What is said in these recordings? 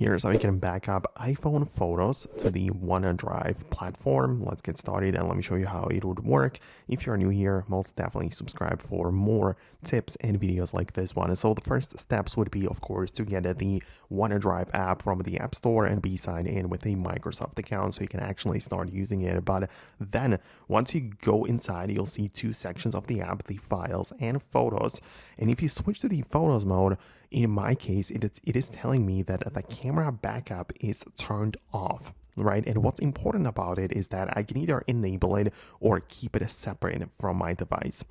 Here's how you can back up iPhone photos to the Onedrive platform. Let's get started and let me show you how it would work. If you're new here, most definitely subscribe for more tips and videos like this one. So the first steps would be, of course, to get the Onedrive app from the App Store and be signed in with a Microsoft account so you can actually start using it. But then once you go inside, you'll see two sections of the app, the files and photos. And if you switch to the photos mode, in my case, it is telling me that the camera backup is turned off, right? And what's important about it is that I can either enable it or keep it separate from my device.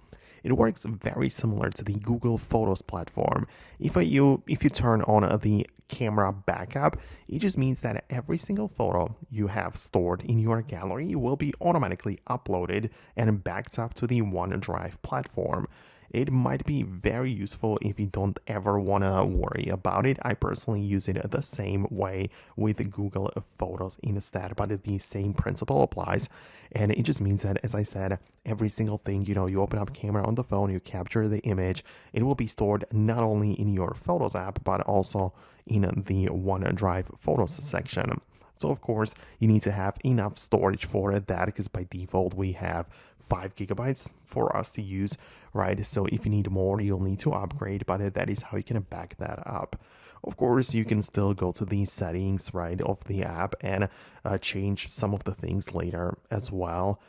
It works very similar to the Google Photos platform. If you turn on the camera backup, it just means that every single photo you have stored in your gallery will be automatically uploaded and backed up to the OneDrive platform. It might be very useful if you don't ever want to worry about it. I personally use it the same way with Google Photos instead, but the same principle applies. And it just means that, as I said, every single thing, you open up camera on the phone, you capture the image, it will be stored not only in your Photos app, but also in the OneDrive Photos section. So of course, you need to have enough storage for that because by default we have 5 gigabytes for us to use, right? So if you need more, you'll need to upgrade, but that is how you can back that up. Of course, you can still go to the settings, right, of the app and change some of the things later as well.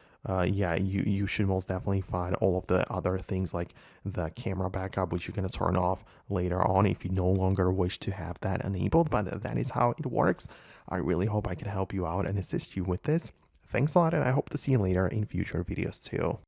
You should most definitely find all of the other things like the camera backup, which you're going to turn off later on if you no longer wish to have that enabled. But that is how it works. I really hope I can help you out and assist you with this. Thanks a lot, and I hope to see you later in future videos too.